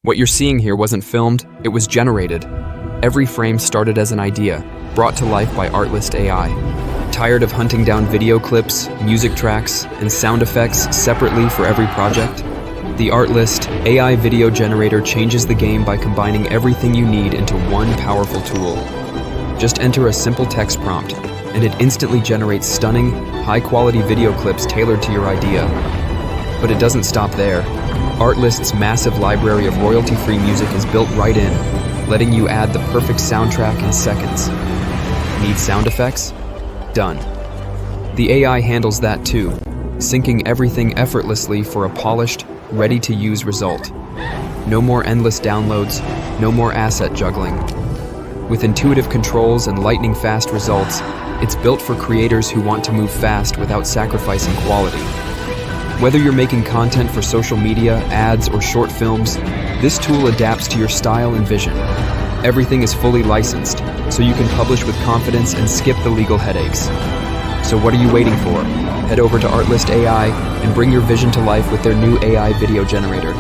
What you're seeing here wasn't filmed, it was generated. Every frame started as an idea, brought to life by Artlist AI. Tired of hunting down video clips, music tracks, and sound effects separately for every project? The Artlist AI video generator changes the game by combining everything you need into one powerful tool. Just enter a simple text prompt, and it instantly generates stunning, high-quality video clips tailored to your idea. But it doesn't stop there. Artlist's massive library of royalty-free music is built right in, letting you add the perfect soundtrack in seconds. Need sound effects? Done. The AI handles that too, syncing everything effortlessly for a polished, ready-to-use result. No more endless downloads, no more asset juggling. With intuitive controls and lightning-fast results, it's built for creators who want to move fast without sacrificing quality. Whether you're making content for social media, ads, or short films, this tool adapts to your style and vision. Everything is fully licensed, so you can publish with confidence and skip the legal headaches. So what are you waiting for? Head over to Artlist AI and bring your vision to life with their new AI video generator.